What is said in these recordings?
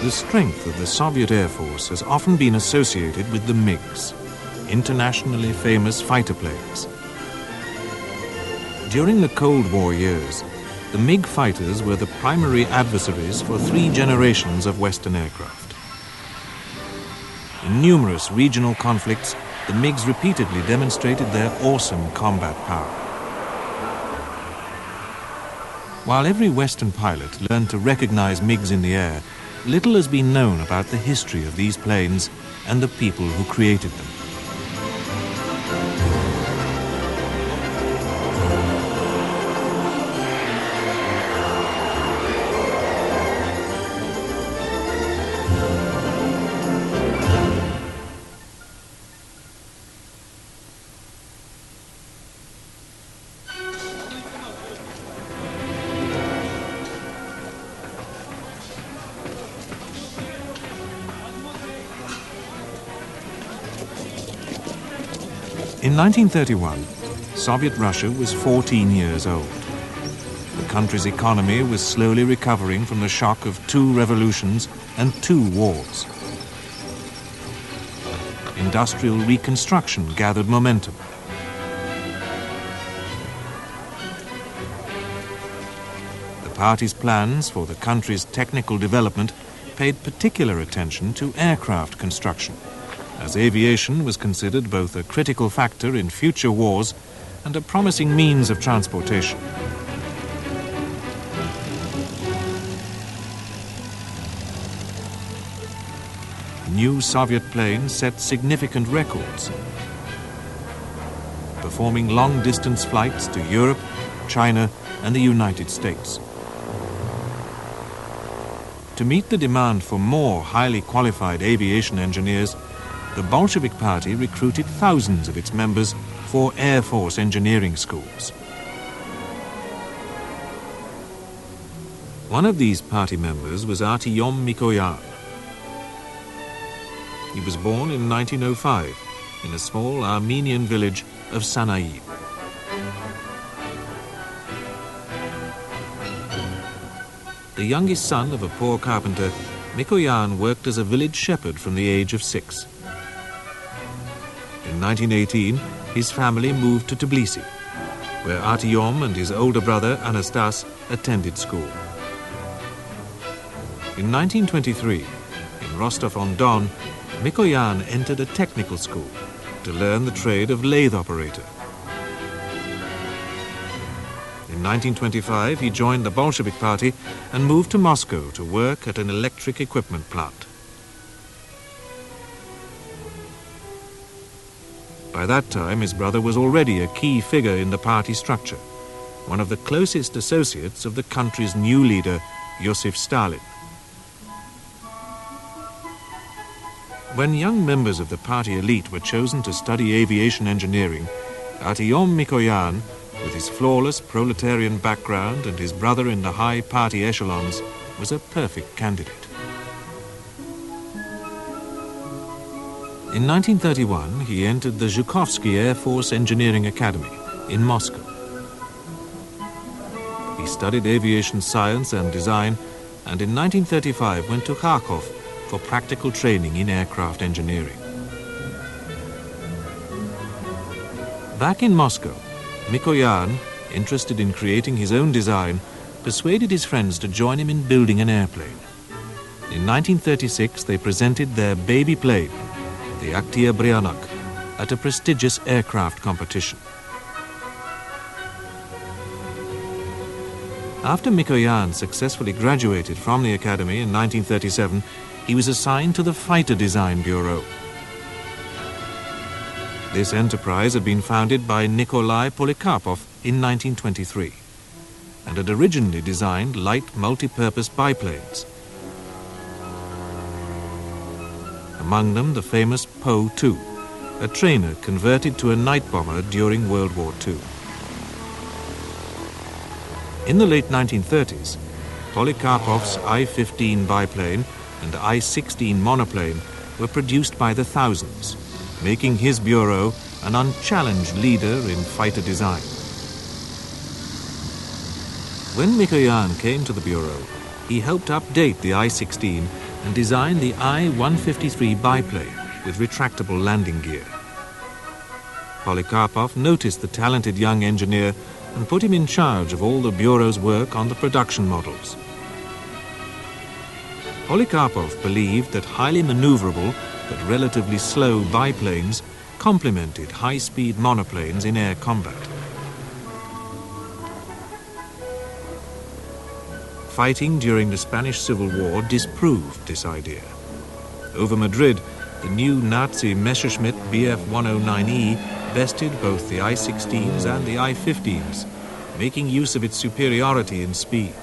The strength of the Soviet Air Force has often been associated with the MiGs, internationally famous fighter planes. During the Cold War years, the MiG fighters were the primary adversaries for 3 generations of Western aircraft. In numerous regional conflicts, the MiGs repeatedly demonstrated their awesome combat power. While every Western pilot learned to recognize MiGs in the air, little has been known about the history of these planes and the people who created them. In 1931, Soviet Russia was 14 years old. The country's economy was slowly recovering from the shock of 2 revolutions and 2 wars. Industrial reconstruction gathered momentum. The party's plans for the country's technical development paid particular attention to aircraft construction, as aviation was considered both a critical factor in future wars and a promising means of transportation. New Soviet planes set significant records, performing long-distance flights to Europe, China, and the United States. To meet the demand for more highly qualified aviation engineers, the Bolshevik Party recruited thousands of its members for Air Force engineering schools. One of these party members was Artyom Mikoyan. He was born in 1905 in a small Armenian village of Sanaib. The youngest son of a poor carpenter, Mikoyan worked as a village shepherd from the age of 6. In 1918, his family moved to Tbilisi, where Artyom and his older brother Anastas attended school. In 1923, in Rostov-on-Don, Mikoyan entered a technical school to learn the trade of lathe operator. In 1925, he joined the Bolshevik Party and moved to Moscow to work at an electric equipment plant. By that time, his brother was already a key figure in the party structure, one of the closest associates of the country's new leader, Joseph Stalin. When young members of the party elite were chosen to study aviation engineering, Artyom Mikoyan, with his flawless proletarian background and his brother in the high party echelons, was a perfect candidate. In 1931, he entered the Zhukovsky Air Force Engineering Academy in Moscow. He studied aviation science and design, and in 1935 went to Kharkov for practical training in aircraft engineering. Back in Moscow, Mikoyan, interested in creating his own design, persuaded his friends to join him in building an airplane. In 1936, they presented their baby plane, the Oktyabryanok, at a prestigious aircraft competition. After Mikoyan successfully graduated from the academy in 1937, he was assigned to the Fighter Design Bureau. This enterprise had been founded by Nikolai Polikarpov in 1923 and had originally designed light multi-purpose biplanes. Among them, the famous Po-2, a trainer converted to a night bomber during World War II. In the late 1930s, Polikarpov's I-15 biplane and I-16 monoplane were produced by the thousands, making his bureau an unchallenged leader in fighter design. When Mikoyan came to the bureau, he helped update the I-16 and designed the I-153 biplane with retractable landing gear. Polikarpov noticed the talented young engineer and put him in charge of all the Bureau's work on the production models. Polikarpov believed that highly maneuverable but relatively slow biplanes complemented high-speed monoplanes in air combat. Fighting during the Spanish Civil War disproved this idea. Over Madrid, the new Nazi Messerschmitt Bf-109E bested both the I-16s and the I-15s, making use of its superiority in speed.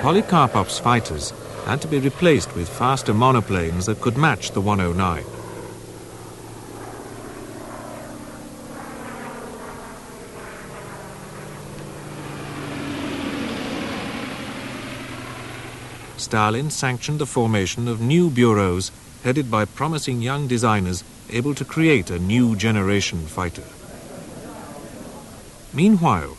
Polikarpov's fighters had to be replaced with faster monoplanes that could match the 109. Stalin sanctioned the formation of new bureaus headed by promising young designers able to create a new generation fighter. Meanwhile,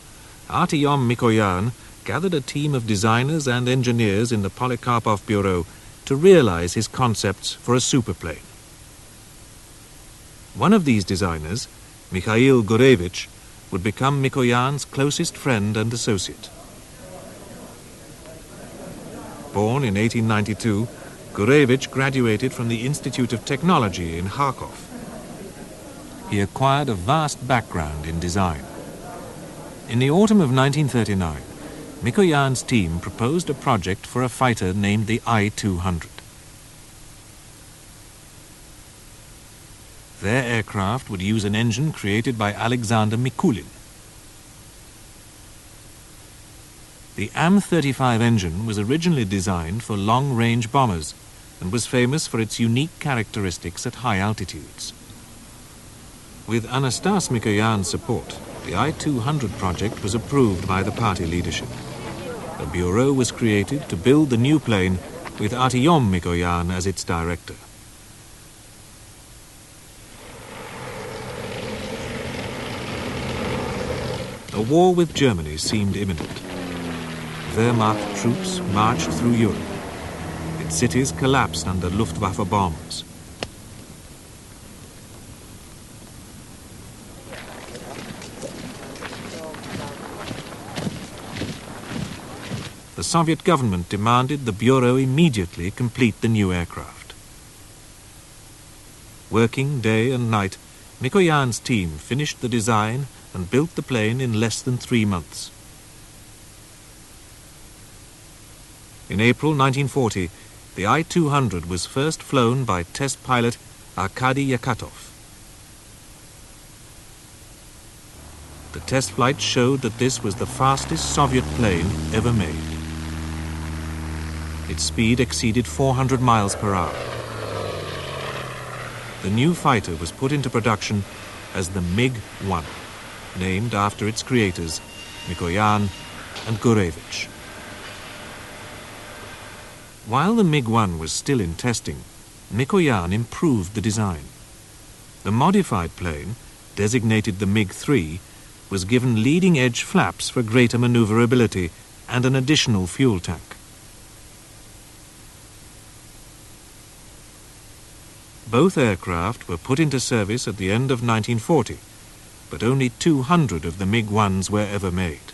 Artyom Mikoyan gathered a team of designers and engineers in the Polikarpov Bureau to realize his concepts for a superplane. One of these designers, Mikhail Gurevich, would become Mikoyan's closest friend and associate. Born in 1892, Gurevich graduated from the Institute of Technology in Kharkov. He acquired a vast background in design. In the autumn of 1939, Mikoyan's team proposed a project for a fighter named the I-200. Their aircraft would use an engine created by Alexander Mikulin. The AM-35 engine was originally designed for long-range bombers and was famous for its unique characteristics at high altitudes. With Anastas Mikoyan's support, the I-200 project was approved by the party leadership. A bureau was created to build the new plane with Artyom Mikoyan as its director. A war with Germany seemed imminent. Wehrmacht troops marched through Europe. Its cities collapsed under Luftwaffe bombs. The Soviet government demanded the Bureau immediately complete the new aircraft. Working day and night, Mikoyan's team finished the design and built the plane in less than 3 months. In April 1940, the I-200 was first flown by test pilot Arkady Yakatov. The test flight showed that this was the fastest Soviet plane ever made. Its speed exceeded 400 miles per hour. The new fighter was put into production as the MiG-1, named after its creators, Mikoyan and Gurevich. While the MiG-1 was still in testing, Mikoyan improved the design. The modified plane, designated the MiG-3, was given leading-edge flaps for greater maneuverability and an additional fuel tank. Both aircraft were put into service at the end of 1940, but only 200 of the MiG-1s were ever made.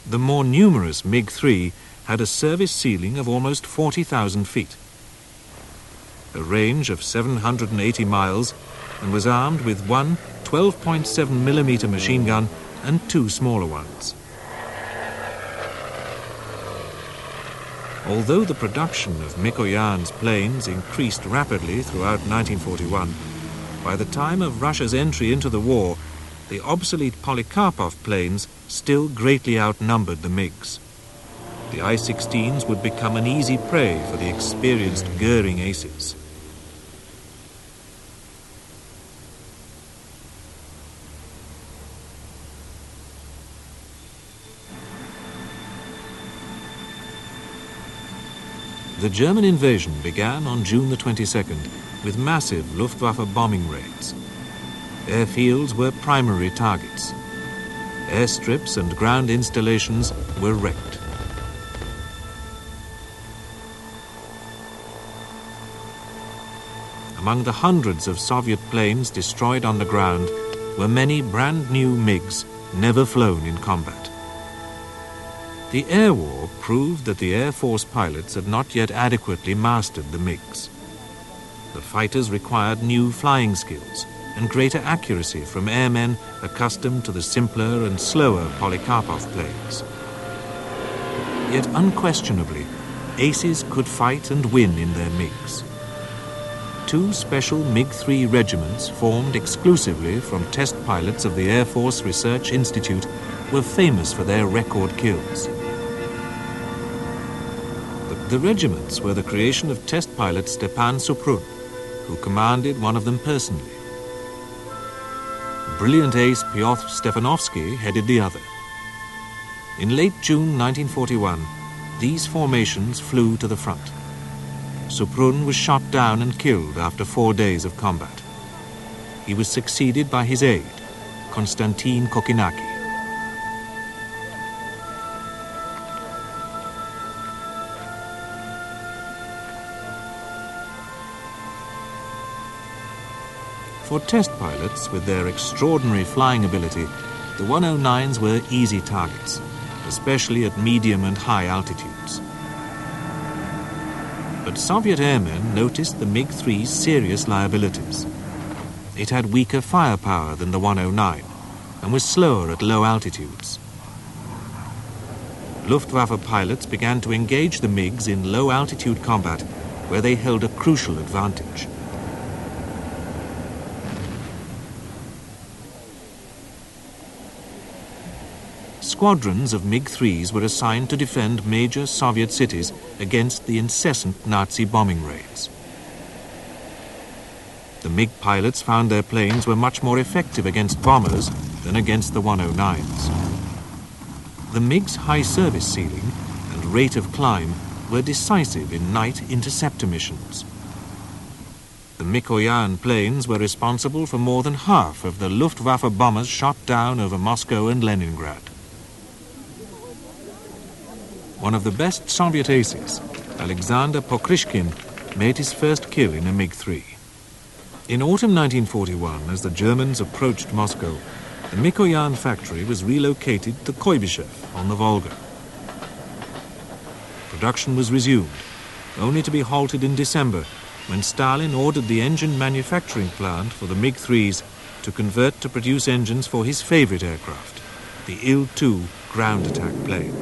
The more numerous MiG-3 had a service ceiling of almost 40,000 feet, a range of 780 miles, and was armed with one 12.7mm machine gun and 2 smaller ones. Although the production of Mikoyan's planes increased rapidly throughout 1941, by the time of Russia's entry into the war, the obsolete Polikarpov planes still greatly outnumbered the MiGs. The I-16s would become an easy prey for the experienced Goering aces. The German invasion began on June the 22nd with massive Luftwaffe bombing raids. Airfields were primary targets. Airstrips and ground installations were wrecked. Among the hundreds of Soviet planes destroyed on the ground were many brand new MiGs never flown in combat. The air war proved that the Air Force pilots had not yet adequately mastered the MiGs. The fighters required new flying skills and greater accuracy from airmen accustomed to the simpler and slower Polikarpov planes. Yet unquestionably, aces could fight and win in their MiGs. Two special MiG-3 regiments formed exclusively from test pilots of the Air Force Research Institute were famous for their record kills. The regiments were the creation of test pilot Stepan Suprun, who commanded one of them personally. Brilliant ace Pyotr Stefanovsky headed the other. In late June 1941, these formations flew to the front. Suprun was shot down and killed after 4 days of combat. He was succeeded by his aide, Konstantin Kokinaki. For test pilots, with their extraordinary flying ability, the 109s were easy targets, especially at medium and high altitudes. But Soviet airmen noticed the MiG-3's serious liabilities. It had weaker firepower than the 109 and was slower at low altitudes. Luftwaffe pilots began to engage the MiGs in low-altitude combat, where they held a crucial advantage. Squadrons of MiG-3s were assigned to defend major Soviet cities against the incessant Nazi bombing raids. The MiG pilots found their planes were much more effective against bombers than against the 109s. The MiG's high service ceiling and rate of climb were decisive in night interceptor missions. The Mikoyan planes were responsible for more than half of the Luftwaffe bombers shot down over Moscow and Leningrad. One of the best Soviet aces, Alexander Pokrishkin, made his first kill in a MiG-3. In autumn 1941, as the Germans approached Moscow, the Mikoyan factory was relocated to Kuibyshev on the Volga. Production was resumed, only to be halted in December, when Stalin ordered the engine manufacturing plant for the MiG-3s to convert to produce engines for his favorite aircraft, the Il-2 ground attack plane.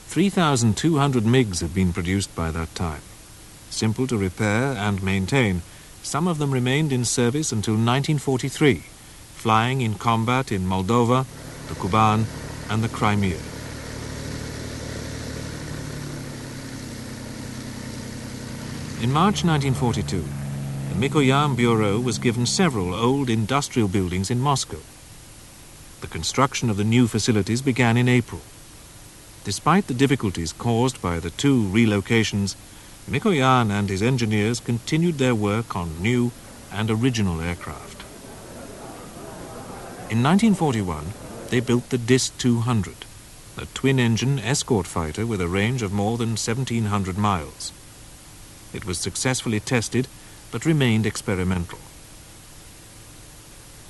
"3,200 MiGs have been produced by that time. Simple to repair and maintain, some of them remained in service until 1943, flying in combat in Moldova, the Kuban, and the Crimea. In March 1942, the Mikoyan Bureau was given several old industrial buildings in Moscow. The construction of the new facilities began in April. Despite the difficulties caused by the two relocations, Mikoyan and his engineers continued their work on new and original aircraft. In 1941, they built the Dis-200, a twin-engine escort fighter with a range of more than 1,700 miles. It was successfully tested, but remained experimental.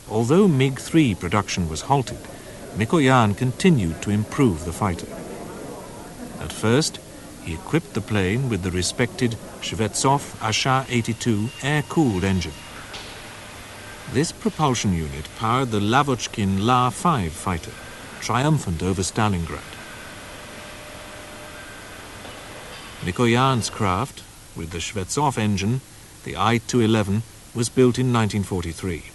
Although MiG-3 production was halted, Mikoyan continued to improve the fighter. At first, he equipped the plane with the respected Shvetsov Asha-82 air-cooled engine. This propulsion unit powered the Lavochkin La-5 fighter, triumphant over Stalingrad. Mikoyan's craft, with the Shvetsov engine, the I-211, was built in 1943.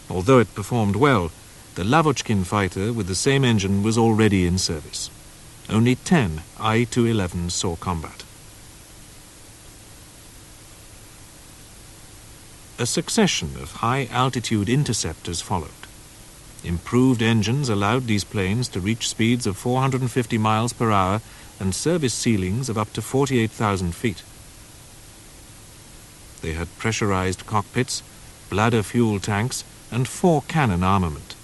Although it performed well, the Lavochkin fighter with the same engine was already in service. Only 10 I-211s saw combat. A succession of high-altitude interceptors followed. Improved engines allowed these planes to reach speeds of 450 miles per hour and service ceilings of up to 48,000 feet. They had pressurized cockpits, bladder fuel tanks, and 4 cannon armament.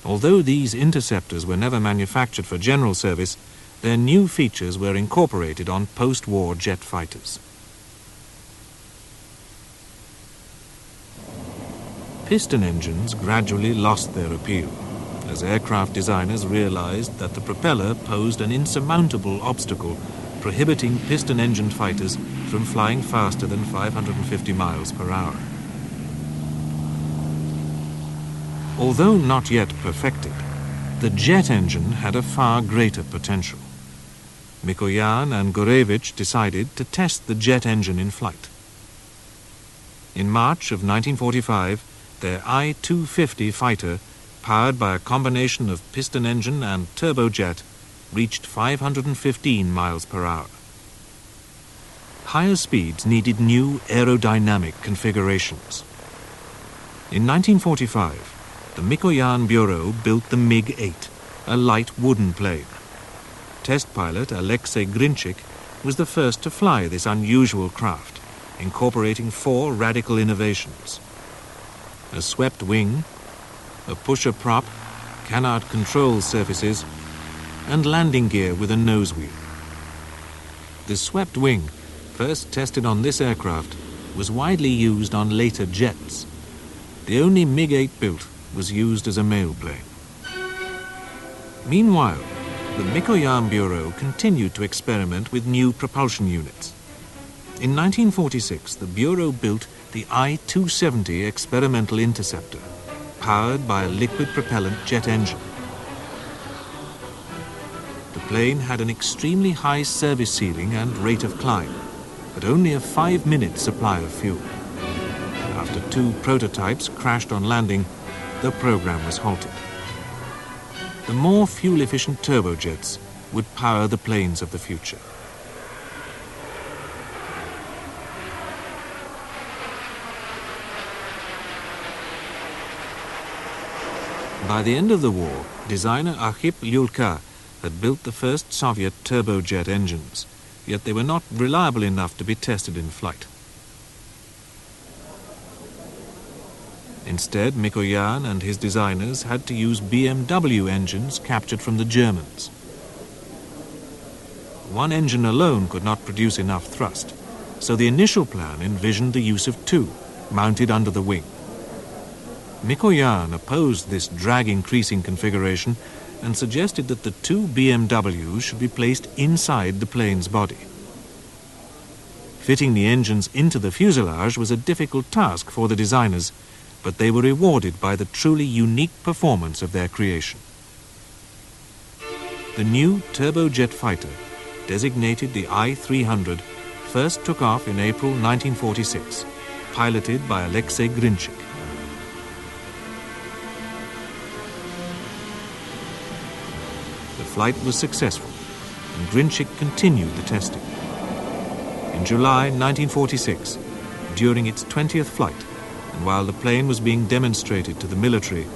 Although these interceptors were never manufactured for general service, their new features were incorporated on post-war jet fighters. Piston engines gradually lost their appeal, as aircraft designers realized that the propeller posed an insurmountable obstacle, prohibiting piston-engined fighters from flying faster than 550 miles per hour. Although not yet perfected, the jet engine had a far greater potential. Mikoyan and Gurevich decided to test the jet engine in flight. In March of 1945, their I-250 fighter, powered by a combination of piston engine and turbojet, reached 515 miles per hour. Higher speeds needed new aerodynamic configurations. In 1945, the Mikoyan Bureau built the MiG-8, a light wooden plane. Test pilot Alexei Grinchik was the first to fly this unusual craft, incorporating 4 radical innovations: a swept wing, a pusher prop, canard control surfaces, and landing gear with a nose wheel. The swept wing, first tested on this aircraft, was widely used on later jets. The only MiG-8 built was used as a mail plane. Meanwhile, the Mikoyan Bureau continued to experiment with new propulsion units. In 1946, the Bureau built the I-270 experimental interceptor, powered by a liquid propellant jet engine. The plane had an extremely high service ceiling and rate of climb, but only a 5-minute supply of fuel. After 2 prototypes crashed on landing, the program was halted. The more fuel-efficient turbojets would power the planes of the future. By the end of the war, designer Arkhip Lyulka had built the first Soviet turbojet engines, yet they were not reliable enough to be tested in flight. Instead, Mikoyan and his designers had to use BMW engines captured from the Germans. One engine alone could not produce enough thrust, so the initial plan envisioned the use of 2, mounted under the wing. Mikoyan opposed this drag-increasing configuration and suggested that the 2 BMWs should be placed inside the plane's body. Fitting the engines into the fuselage was a difficult task for the designers, but they were rewarded by the truly unique performance of their creation. The new turbojet fighter, designated the I-300, first took off in April 1946, piloted by Alexei Grinchik. The flight was successful, and Grinchik continued the testing. In July 1946, during its 20th flight, and while the plane was being demonstrated to the military,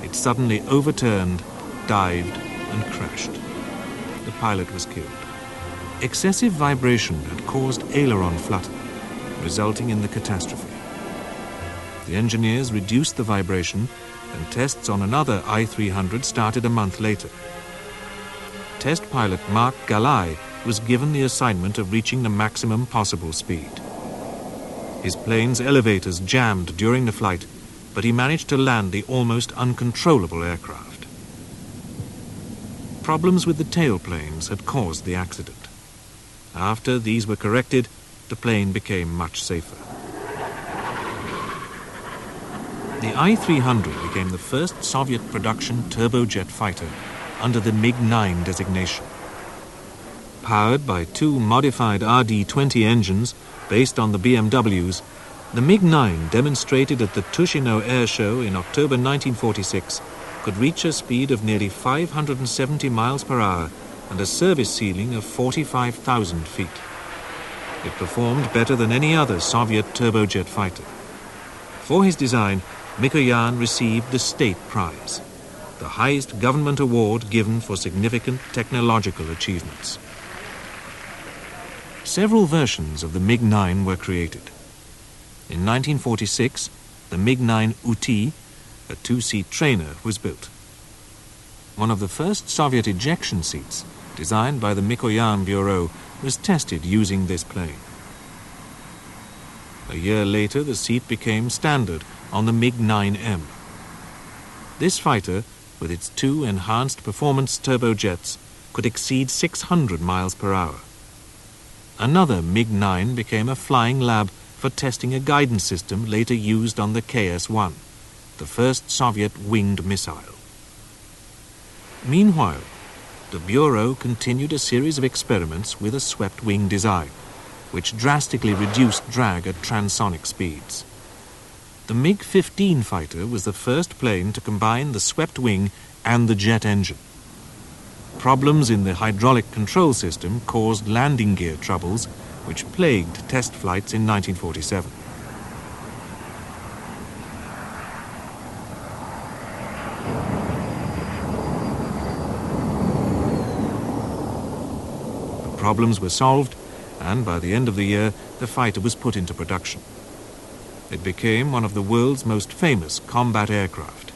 it suddenly overturned, dived, and crashed. The pilot was killed. Excessive vibration had caused aileron flutter, resulting in the catastrophe. The engineers reduced the vibration, and tests on another I-300 started a month later. Test pilot Mark Galai was given the assignment of reaching the maximum possible speed. His plane's elevators jammed during the flight, but he managed to land the almost uncontrollable aircraft. Problems with the tailplanes had caused the accident. After these were corrected, the plane became much safer. The I-300 became the first Soviet production turbojet fighter under the MiG-9 designation. Powered by 2 modified RD-20 engines based on the BMWs, the MiG-9 demonstrated at the Tushino Air Show in October 1946 could reach a speed of nearly 570 miles per hour and a service ceiling of 45,000 feet. It performed better than any other Soviet turbojet fighter. For his design, Mikoyan received the State Prize, the highest government award given for significant technological achievements. Several versions of the MiG-9 were created. In 1946, the MiG-9 UT, a two-seat trainer, was built. One of the first Soviet ejection seats, designed by the Mikoyan Bureau, was tested using this plane. A year later, the seat became standard on the MiG-9M. This fighter, with its two enhanced performance turbojets, could exceed 600 miles per hour. Another MiG-9 became a flying lab for testing a guidance system later used on the KS-1, the first Soviet winged missile. Meanwhile, the Bureau continued a series of experiments with a swept-wing design, which drastically reduced drag at transonic speeds. The MiG-15 fighter was the first plane to combine the swept wing and the jet engine. Problems in the hydraulic control system caused landing gear troubles, which plagued test flights in 1947. The problems were solved, and by the end of the year, the fighter was put into production. It became one of the world's most famous combat aircraft,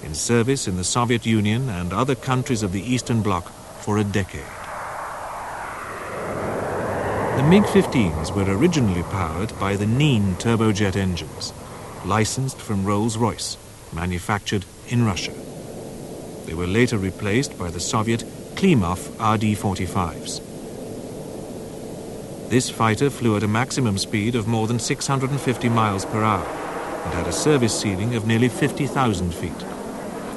in service in the Soviet Union and other countries of the Eastern Bloc for a decade. The MiG-15s were originally powered by the Neen turbojet engines, licensed from Rolls-Royce, manufactured in Russia. They were later replaced by the Soviet Klimov RD-45s. This fighter flew at a maximum speed of more than 650 miles per hour and had a service ceiling of nearly 50,000 feet.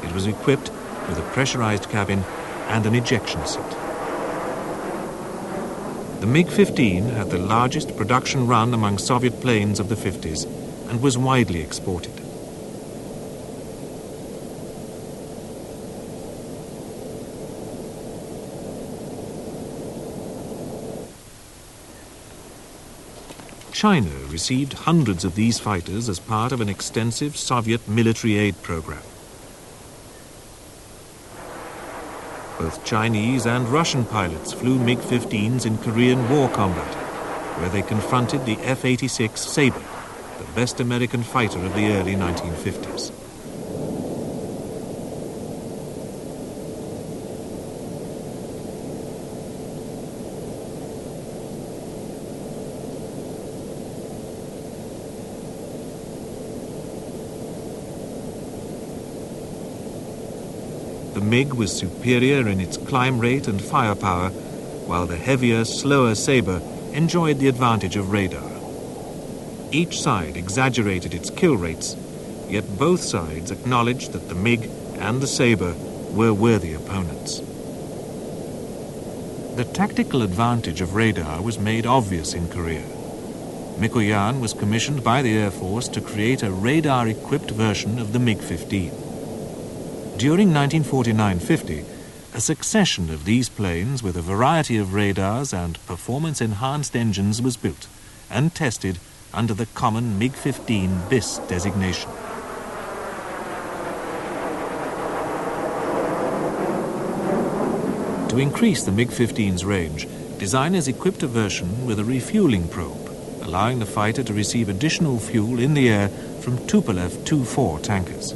It was equipped with a pressurized cabin and an ejection seat. The MiG-15 had the largest production run among Soviet planes of the 50s and was widely exported. China received hundreds of these fighters as part of an extensive Soviet military aid program. Both Chinese and Russian pilots flew MiG-15s in Korean War combat, where they confronted the F-86 Sabre, the best American fighter of the early 1950s. The MiG was superior in its climb rate and firepower, while the heavier, slower Sabre enjoyed the advantage of radar. Each side exaggerated its kill rates, yet both sides acknowledged that the MiG and the Sabre were worthy opponents. The tactical advantage of radar was made obvious in Korea. Mikoyan was commissioned by the Air Force to create a radar-equipped version of the MiG-15. During 1949-50, a succession of these planes with a variety of radars and performance-enhanced engines was built and tested under the common MiG-15 BIS designation. To increase the MiG-15's range, designers equipped a version with a refueling probe, allowing the fighter to receive additional fuel in the air from Tupolev Tu-4 tankers.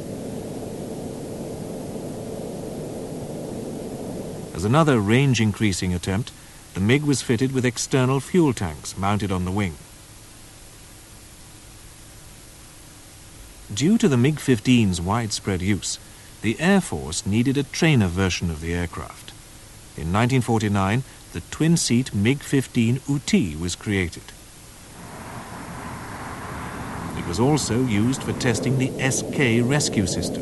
As another range-increasing attempt, the MiG was fitted with external fuel tanks mounted on the wing. Due to the MiG-15's widespread use, the Air Force needed a trainer version of the aircraft. In 1949, the twin-seat MiG-15 UT was created. It was also used for testing the SK rescue system,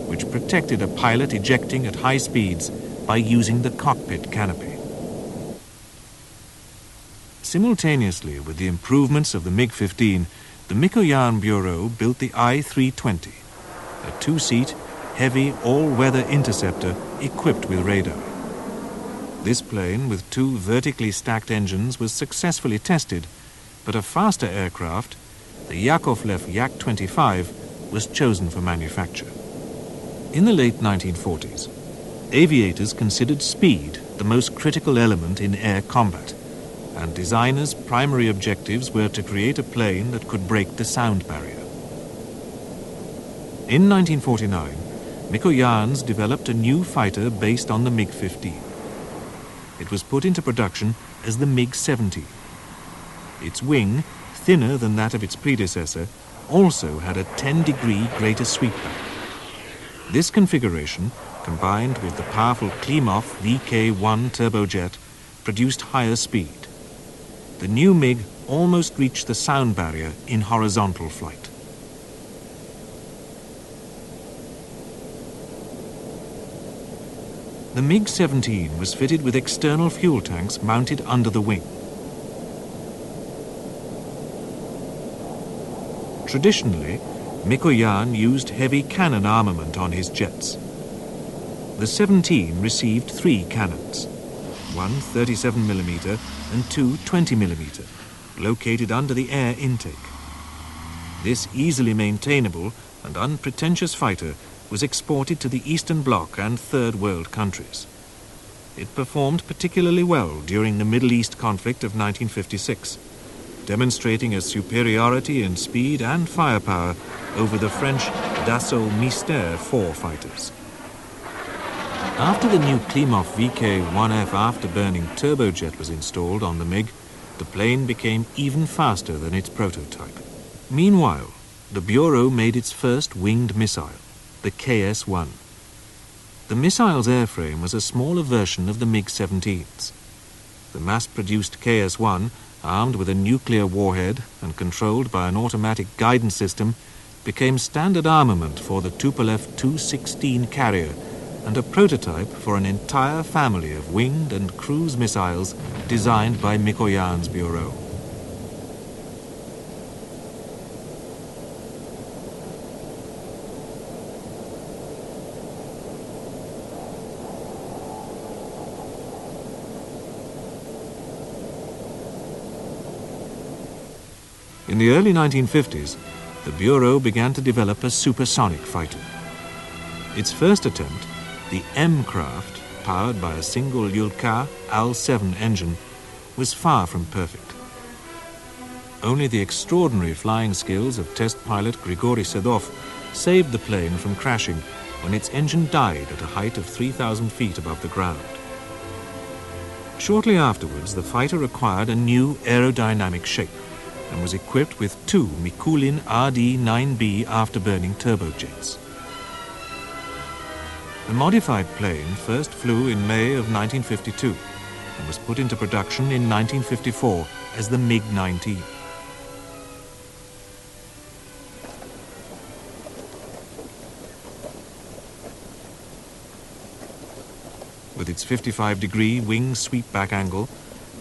which protected a pilot ejecting at high speeds by using the cockpit canopy. Simultaneously with the improvements of the MiG-15, the Mikoyan Bureau built the I-320, a two-seat, heavy, all-weather interceptor equipped with radar. This plane, with two vertically stacked engines, was successfully tested, but a faster aircraft, the Yakovlev Yak-25, was chosen for manufacture. In the late 1940s, aviators considered speed the most critical element in air combat, and designers' primary objectives were to create a plane that could break the sound barrier. In 1949, Mikoyan's developed a new fighter based on the MiG-15. It was put into production as the MiG-17. Its wing, thinner than that of its predecessor, also had a 10-degree greater sweepback. This configuration, combined with the powerful Klimov VK-1 turbojet, produced higher speed. The new MiG almost reached the sound barrier in horizontal flight. The MiG-17 was fitted with external fuel tanks mounted under the wing. Traditionally, Mikoyan used heavy cannon armament on his jets. The 17 received 3 cannons, one 37mm and two 20mm, located under the air intake. This easily maintainable and unpretentious fighter was exported to the Eastern Bloc and Third World countries. It performed particularly well during the Middle East conflict of 1956, demonstrating a superiority in speed and firepower over the French Dassault Mystère 4 fighters. After the new Klimov VK-1F afterburning turbojet was installed on the MiG, the plane became even faster than its prototype. Meanwhile, the Bureau made its first winged missile, the KS-1. The missile's airframe was a smaller version of the MiG-17s. The mass-produced KS-1, armed with a nuclear warhead and controlled by an automatic guidance system, became standard armament for the Tupolev Tu-16 carrier and a prototype for an entire family of winged and cruise missiles designed by Mikoyan's Bureau. In the early 1950s, the Bureau began to develop a supersonic fighter. Its first attempt, the M-craft, powered by a single Yulka Al-7 engine, was far from perfect. Only the extraordinary flying skills of test pilot Grigory Sedov saved the plane from crashing when its engine died at a height of 3,000 feet above the ground. Shortly afterwards, the fighter acquired a new aerodynamic shape and was equipped with 2 Mikulin RD-9B afterburning turbojets. The modified plane first flew in May of 1952 and was put into production in 1954 as the MiG-19. With its 55-degree wing sweepback angle,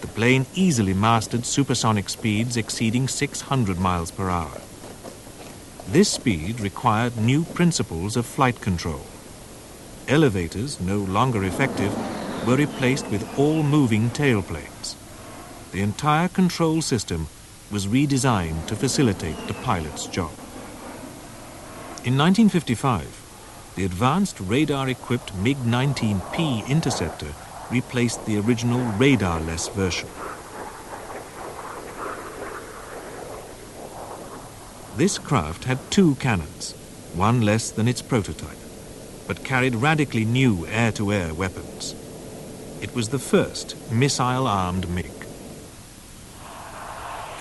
the plane easily mastered supersonic speeds exceeding 600 miles per hour. This speed required new principles of flight control. Elevators, no longer effective, were replaced with all-moving tailplanes. The entire control system was redesigned to facilitate the pilot's job. In 1955, the advanced radar-equipped MiG-19P interceptor replaced the original radar-less version. This craft had 2 cannons, one less than its prototype, but carried radically new air-to-air weapons. It was the first missile-armed MiG.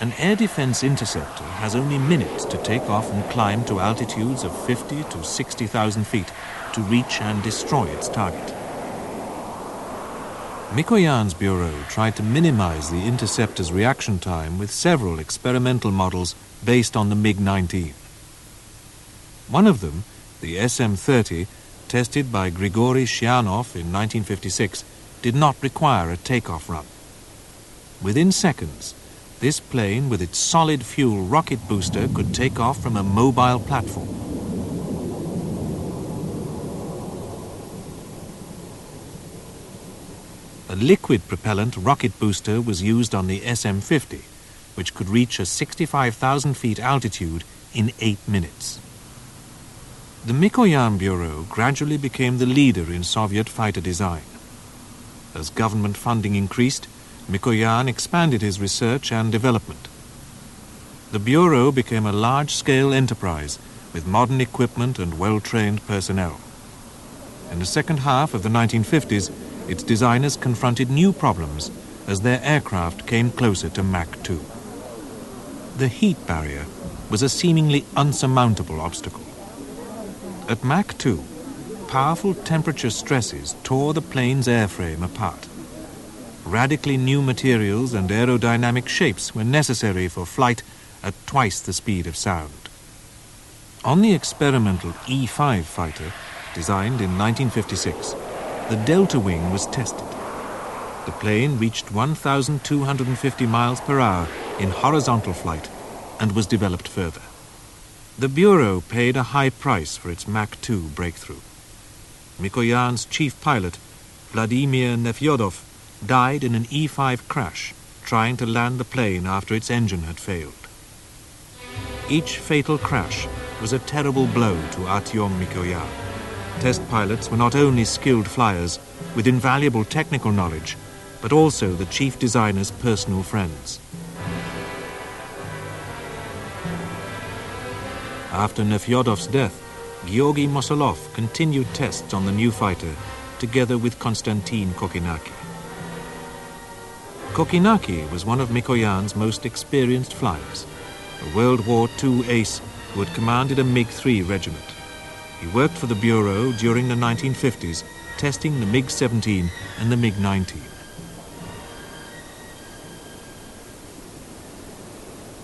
An air defense interceptor has only minutes to take off and climb to altitudes of 50 to 60,000 feet to reach and destroy its target. Mikoyan's Bureau tried to minimize the interceptor's reaction time with several experimental models based on the MiG-19. One of them, the SM-30, tested by Grigory Shyanov in 1956, did not require a takeoff run. Within seconds, this plane with its solid fuel rocket booster could take off from a mobile platform. A liquid propellant rocket booster was used on the SM-50, which could reach a 65,000 feet altitude in 8 minutes. The Mikoyan Bureau gradually became the leader in Soviet fighter design. As government funding increased, Mikoyan expanded his research and development. The Bureau became a large-scale enterprise with modern equipment and well-trained personnel. In the second half of the 1950s, its designers confronted new problems as their aircraft came closer to Mach 2. The heat barrier was a seemingly unsurmountable obstacle. At Mach 2, powerful temperature stresses tore the plane's airframe apart. Radically new materials and aerodynamic shapes were necessary for flight at twice the speed of sound. On the experimental E-5 fighter, designed in 1956, the delta wing was tested. The plane reached 1,250 miles per hour in horizontal flight and was developed further. The Bureau paid a high price for its Mach 2 breakthrough. Mikoyan's chief pilot, Vladimir Nefyodov, died in an E-5 crash trying to land the plane after its engine had failed. Each fatal crash was a terrible blow to Artyom Mikoyan. Test pilots were not only skilled flyers with invaluable technical knowledge, but also the chief designer's personal friends. After Nefyodov's death, Georgy Mosolov continued tests on the new fighter together with Konstantin Kokinaki. Kokinaki was one of Mikoyan's most experienced flyers, a World War II ace who had commanded a MiG-3 regiment. He worked for the Bureau during the 1950s, testing the MiG-17 and the MiG-19.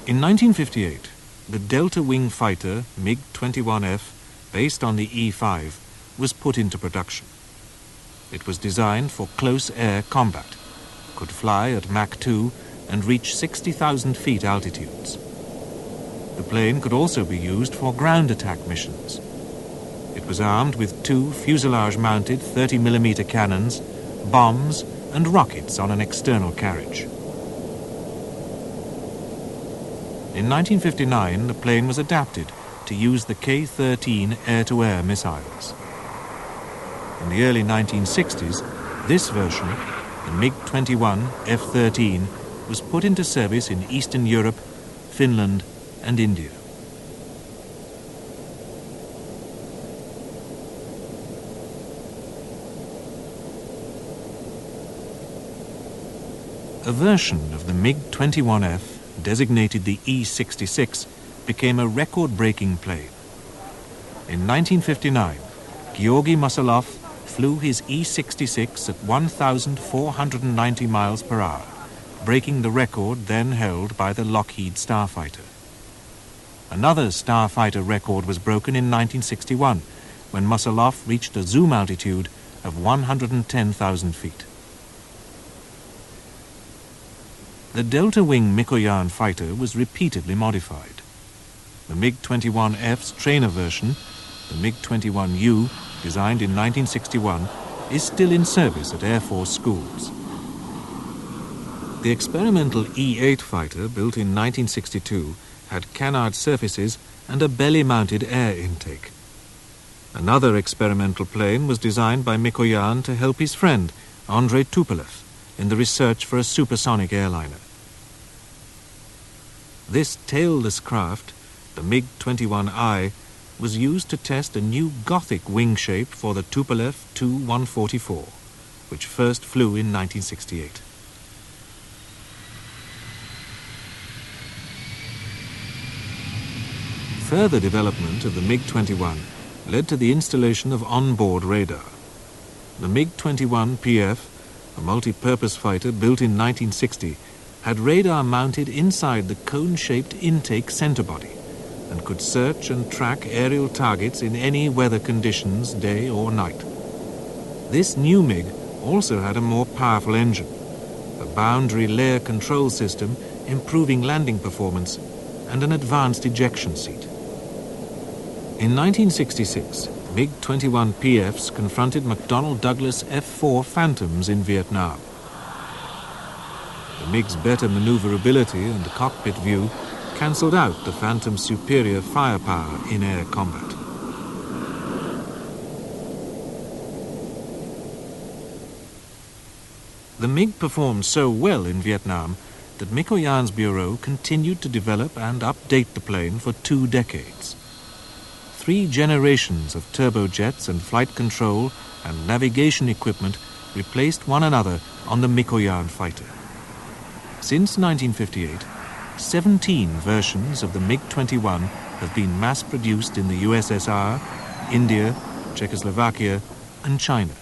In 1958, the delta-wing fighter MiG-21F, based on the E-5, was put into production. It was designed for close air combat, could fly at Mach 2 and reach 60,000 feet altitudes. The plane could also be used for ground attack missions. It was armed with 2 fuselage-mounted 30mm cannons, bombs, and rockets on an external carriage. In 1959, the plane was adapted to use the K-13 air-to-air missiles. In the early 1960s, this version, the MiG-21 F-13, was put into service in Eastern Europe, Finland, and India. A version of the MiG-21F, designated the E-66, became a record-breaking plane. In 1959, Georgy Mosolov flew his E-66 at 1,490 miles per hour, breaking the record then held by the Lockheed Starfighter. Another Starfighter record was broken in 1961, when Mosolov reached a zoom altitude of 110,000 feet. The delta-wing Mikoyan fighter was repeatedly modified. The MiG-21F's trainer version, the MiG-21U, designed in 1961, is still in service at Air Force schools. The experimental E-8 fighter, built in 1962, had canard surfaces and a belly-mounted air intake. Another experimental plane was designed by Mikoyan to help his friend, Andrei Tupolev, in the research for a supersonic airliner. This tailless craft, the MiG-21I, was used to test a new Gothic wing shape for the Tupolev Tu-144, which first flew in 1968. Further development of the MiG-21 led to the installation of onboard radar. The MiG-21 PF, a multi-purpose fighter built in 1960, had radar mounted inside the cone-shaped intake center body and could search and track aerial targets in any weather conditions, day or night. This new MiG also had a more powerful engine, a boundary layer control system improving landing performance, and an advanced ejection seat. In 1966, MiG-21 PFs confronted McDonnell Douglas F-4 Phantoms in Vietnam. The MiG's better maneuverability and cockpit view cancelled out the Phantom's superior firepower in air combat. The MiG performed so well in Vietnam that Mikoyan's bureau continued to develop and update the plane for 2 decades. 3 generations of turbojets and flight control and navigation equipment replaced one another on the Mikoyan fighter. Since 1958, 17 versions of the MiG-21 have been mass-produced in the USSR, India, Czechoslovakia, and China.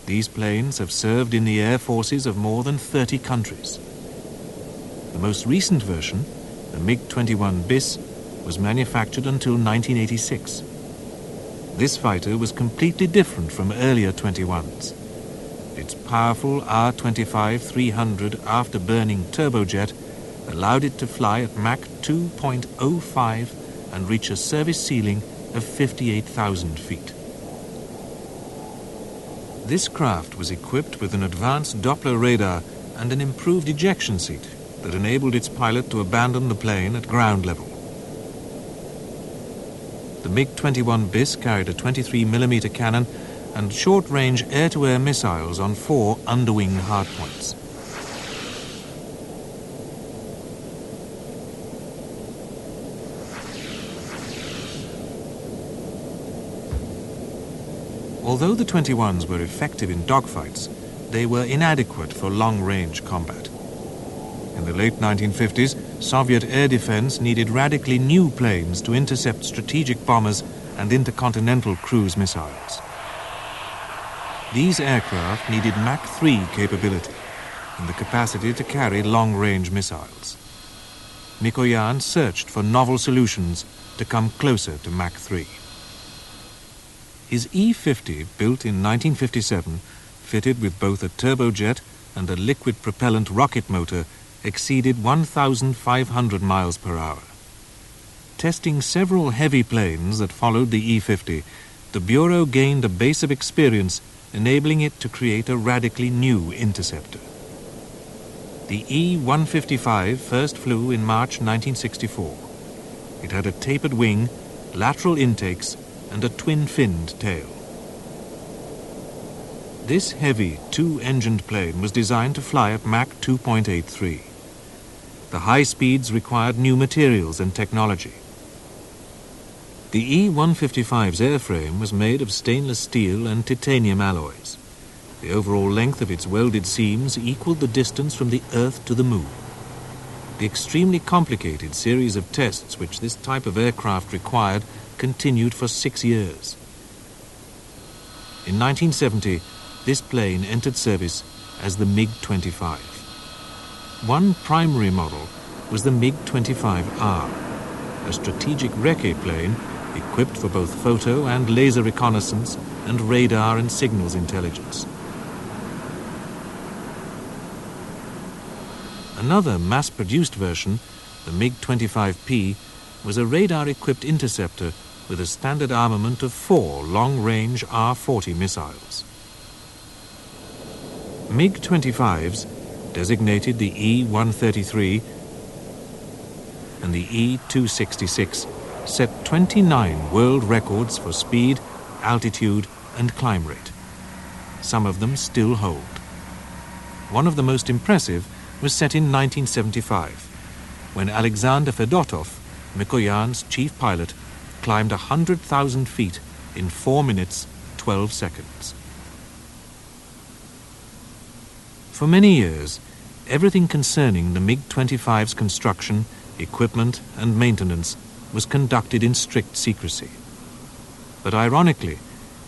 These planes have served in the air forces of more than 30 countries. The most recent version, the MiG-21 bis, was manufactured until 1986. This fighter was completely different from earlier 21s. Its powerful R-25-300 afterburning turbojet allowed it to fly at Mach 2.05 and reach a service ceiling of 58,000 feet. This craft was equipped with an advanced Doppler radar and an improved ejection seat that enabled its pilot to abandon the plane at ground level. The MiG-21 bis carried a 23mm cannon and short-range air-to-air missiles on 4 underwing hardpoints. Although the 21s were effective in dogfights, they were inadequate for long-range combat. In the late 1950s, Soviet air defense needed radically new planes to intercept strategic bombers and intercontinental cruise missiles. These aircraft needed Mach 3 capability and the capacity to carry long-range missiles. Mikoyan searched for novel solutions to come closer to Mach 3. His E-50, built in 1957, fitted with both a turbojet and a liquid propellant rocket motor, exceeded 1,500 miles per hour. Testing several heavy planes that followed the E-50, the Bureau gained a base of experience, enabling it to create a radically new interceptor. The E-155 first flew in March 1964. It had a tapered wing, lateral intakes, and a twin-finned tail. This heavy 2-engined plane was designed to fly at Mach 2.83. The high speeds required new materials and technology. The E-155's airframe was made of stainless steel and titanium alloys. The overall length of its welded seams equaled the distance from the Earth to the Moon. The extremely complicated series of tests which this type of aircraft required continued for 6 years. In 1970, this plane entered service as the MiG-25. One primary model was the MiG-25R, a strategic recce plane equipped for both photo and laser reconnaissance and radar and signals intelligence. Another mass-produced version, the MiG-25P, was a radar-equipped interceptor with a standard armament of 4 long-range R-40 missiles. MiG-25s, designated the E-133 and the E-266, set 29 world records for speed, altitude, and climb rate. Some of them still hold. One of the most impressive was set in 1975, when Alexander Fedotov, Mikoyan's chief pilot, climbed 100,000 feet in 4 minutes, 12 seconds. For many years, everything concerning the MiG-25's construction, equipment, and maintenance was conducted in strict secrecy. But ironically,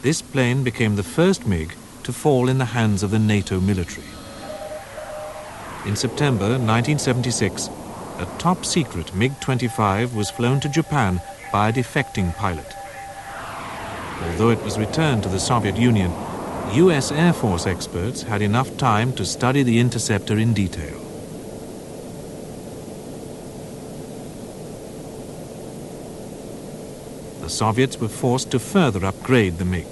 this plane became the first MiG to fall in the hands of the NATO military. In September 1976, a top-secret MiG-25 was flown to Japan by a defecting pilot. Although it was returned to the Soviet Union, U.S. Air Force experts had enough time to study the interceptor in detail. The Soviets were forced to further upgrade the MiG.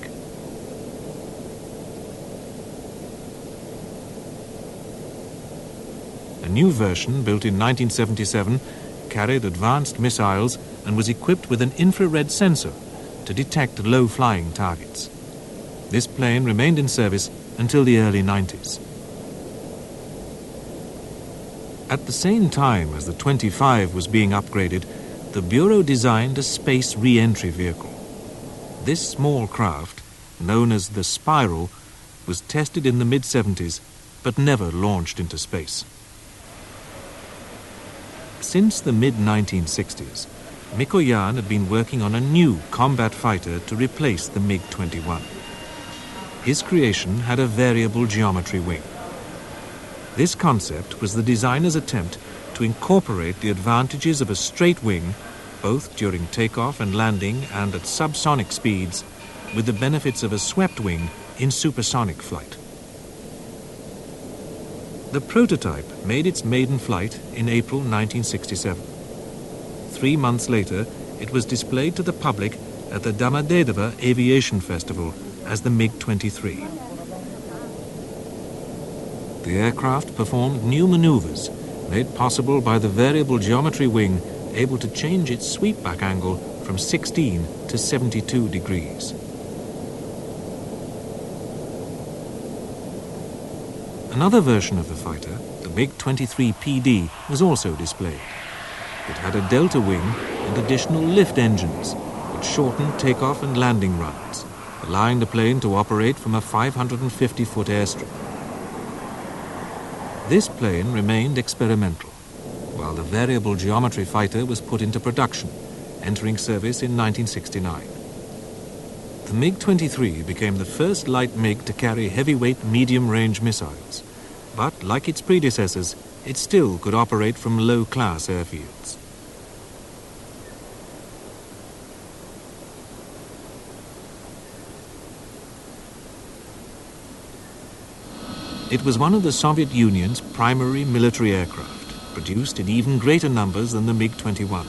A new version, built in 1977, carried advanced missiles and was equipped with an infrared sensor to detect low-flying targets. This plane remained in service until the early 90s. At the same time as the 25 was being upgraded, the Bureau designed a space re-entry vehicle. This small craft, known as the Spiral, was tested in the mid-70s but never launched into space. Since the mid-1960s, Mikoyan had been working on a new combat fighter to replace the MiG-21. His creation had a variable geometry wing. This concept was the designer's attempt to incorporate the advantages of a straight wing, both during takeoff and landing and at subsonic speeds, with the benefits of a swept wing in supersonic flight. The prototype made its maiden flight in April 1967. 3 months later, it was displayed to the public at the Domodedovo Aviation Festival as the MiG-23. The aircraft performed new maneuvers made possible by the variable geometry wing, able to change its sweepback angle from 16 to 72 degrees. Another version of the fighter, the MiG-23 PD, was also displayed. It had a delta wing and additional lift engines, which shortened takeoff and landing runs, allowing the plane to operate from a 550-foot airstrip. This plane remained experimental, while the variable geometry fighter was put into production, entering service in 1969. The MiG-23 became the first light MiG to carry heavyweight medium-range missiles, but like its predecessors, it still could operate from low-class airfields. It was one of the Soviet Union's primary military aircraft, produced in even greater numbers than the MiG-21.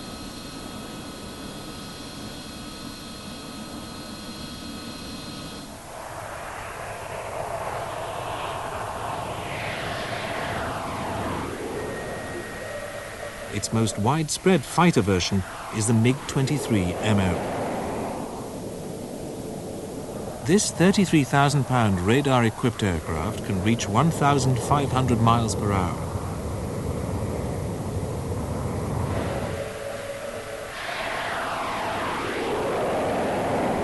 Its most widespread fighter version is the MiG-23 MO. This 33,000-pound radar-equipped aircraft can reach 1,500 miles per hour.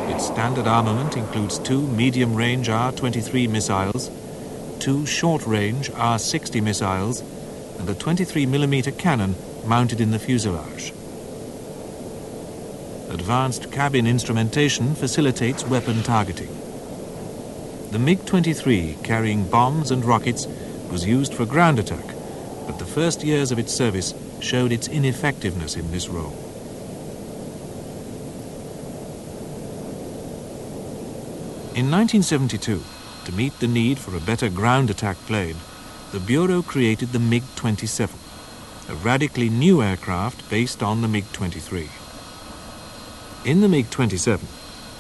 Its standard armament includes 2 medium-range R-23 missiles, 2 short-range R-60 missiles, and a 23mm cannon mounted in the fuselage. Advanced cabin instrumentation facilitates weapon targeting. The MiG-23, carrying bombs and rockets, was used for ground attack, but the first years of its service showed its ineffectiveness in this role. In 1972, to meet the need for a better ground attack plane, the Bureau created the MiG-27, a radically new aircraft based on the MiG-23. In the MiG-27,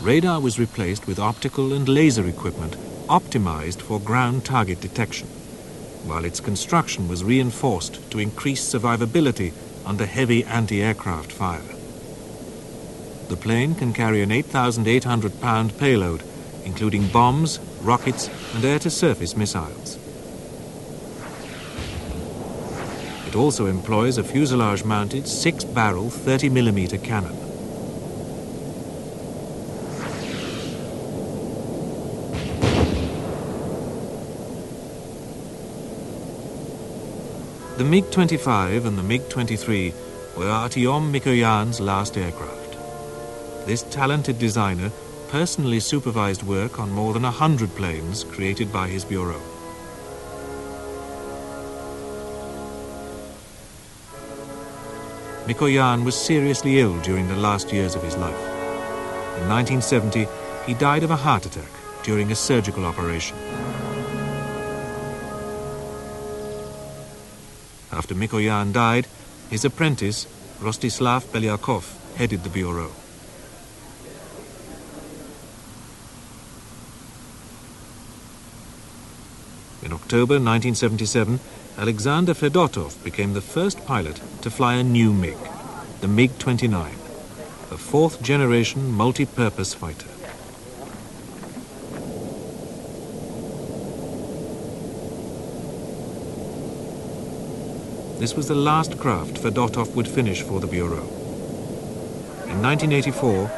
radar was replaced with optical and laser equipment optimized for ground target detection, while its construction was reinforced to increase survivability under heavy anti-aircraft fire. The plane can carry an 8,800-pound payload, including bombs, rockets, and air-to-surface missiles. It also employs a fuselage-mounted 6-barrel 30mm cannon. The MiG-25 and the MiG-23 were Artyom Mikoyan's last aircraft. This talented designer personally supervised work on more than 100 planes created by his bureau. Mikoyan was seriously ill during the last years of his life. In 1970, he died of a heart attack during a surgical operation. After Mikoyan died, his apprentice, Rostislav Belyakov, headed the bureau. In October 1977, Alexander Fedotov became the first pilot to fly a new MiG, the MiG-29, a fourth-generation multi-purpose fighter. This was the last craft Fedotov would finish for the Bureau. In 1984,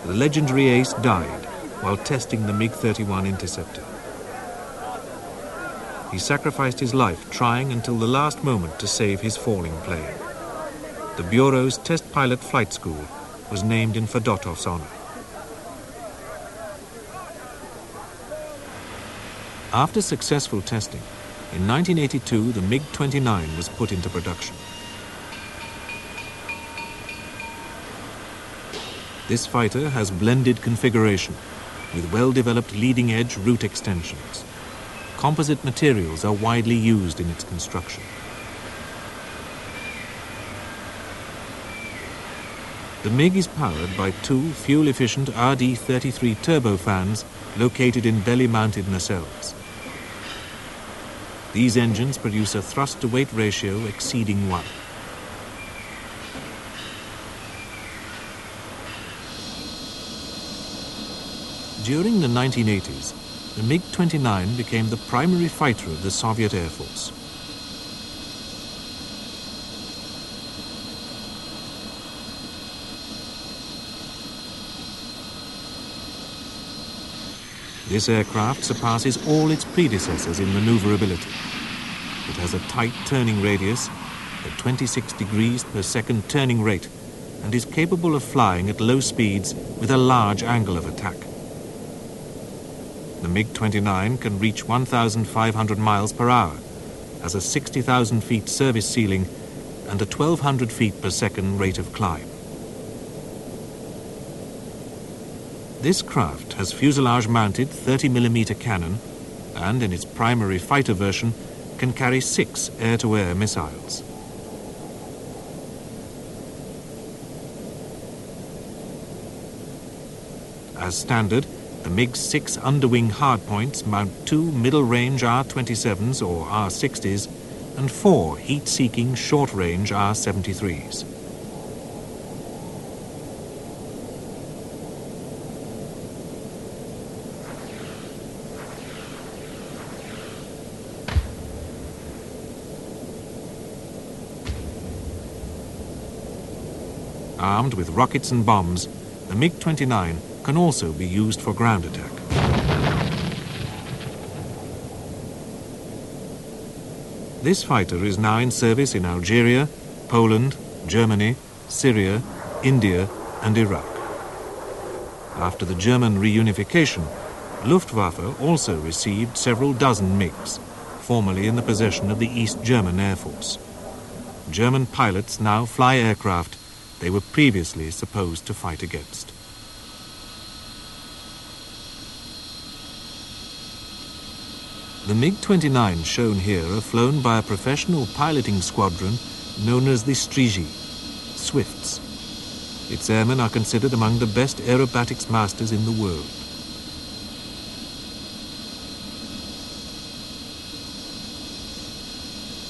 the legendary ace died while testing the MiG-31 interceptor. He sacrificed his life trying until the last moment to save his falling plane. The Bureau's test pilot flight school was named in Fedotov's honor. After successful testing, in 1982 the MiG-29 was put into production. This fighter has blended configuration with well-developed leading-edge root extensions. Composite materials are widely used in its construction. The MiG is powered by two fuel-efficient RD-33 turbofans located in belly-mounted nacelles. These engines produce a thrust-to-weight ratio exceeding 1. During the 1980s, the MiG-29 became the primary fighter of the Soviet Air Force. This aircraft surpasses all its predecessors in maneuverability. It has a tight turning radius, a 26 degrees per second turning rate, and is capable of flying at low speeds with a large angle of attack. The MiG-29 can reach 1,500 miles per hour, has a 60,000 feet service ceiling, and a 1,200 feet per second rate of climb. This craft has fuselage-mounted 30mm cannon and, in its primary fighter version, can carry 6 air-to-air missiles. As standard, the MiG's 6 underwing hardpoints mount 2 middle-range R-27s or R-60s and 4 heat-seeking short-range R-73s. Armed with rockets and bombs, the MiG-29 can also be used for ground attack. This fighter is now in service in Algeria, Poland, Germany, Syria, India, and Iraq. After the German reunification, Luftwaffe also received several dozen MiGs, formerly in the possession of the East German Air Force. German pilots now fly aircraft they were previously supposed to fight against. The MiG-29 shown here are flown by a professional piloting squadron known as the Strigi, Swifts. Its airmen are considered among the best aerobatics masters in the world.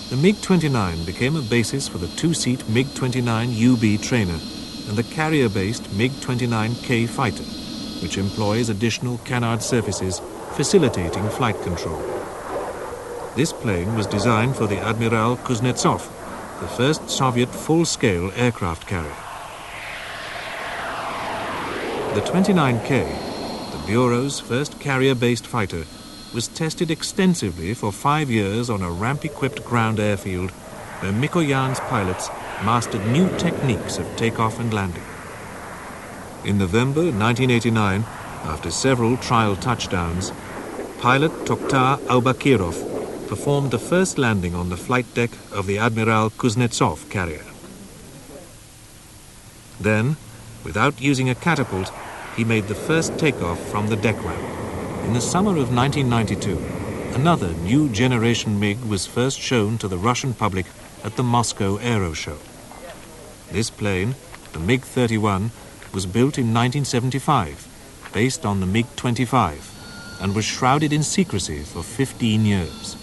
The MiG-29 became a basis for the two-seat MiG-29 UB trainer and the carrier-based MiG-29K fighter, which employs additional canard surfaces facilitating flight control. This plane was designed for the Admiral Kuznetsov, the first Soviet full-scale aircraft carrier. The 29K, the Bureau's first carrier-based fighter, was tested extensively for 5 years on a ramp-equipped ground airfield where Mikoyan's pilots mastered new techniques of takeoff and landing. In November 1989, after several trial touchdowns, pilot Tokhtar Aubakirov performed the first landing on the flight deck of the Admiral Kuznetsov carrier. Then, without using a catapult, he made the first takeoff from the deck ramp. In the summer of 1992, another new generation MiG was first shown to the Russian public at the Moscow Aero Show. This plane, the MiG-31, was built in 1975, based on the MiG-25, and was shrouded in secrecy for 15 years.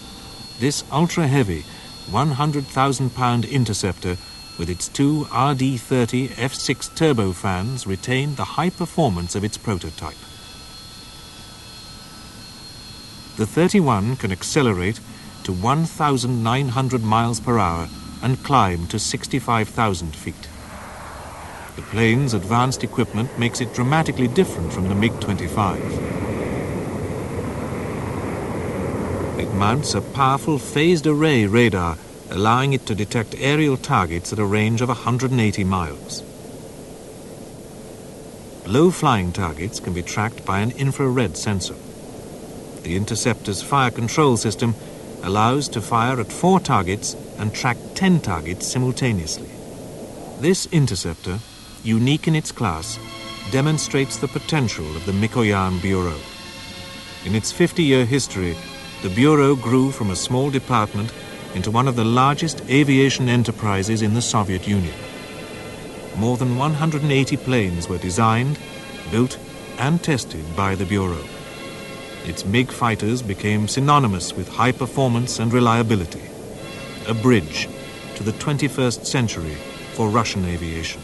This ultra-heavy, 100,000-pound interceptor with its two RD-30 F6 turbofans retained the high performance of its prototype. The 31 can accelerate to 1,900 miles per hour and climb to 65,000 feet. The plane's advanced equipment makes it dramatically different from the MiG-25. It mounts a powerful phased array radar, allowing it to detect aerial targets at a range of 180 miles. Low-flying targets can be tracked by an infrared sensor. The interceptor's fire control system allows to fire at 4 targets and track 10 targets simultaneously. This interceptor, unique in its class, demonstrates the potential of the Mikoyan Bureau. In its 50-year history, the Bureau grew from a small department into one of the largest aviation enterprises in the Soviet Union. More than 180 planes were designed, built, and tested by the Bureau. Its MiG fighters became synonymous with high performance and reliability, a bridge to the 21st century for Russian aviation.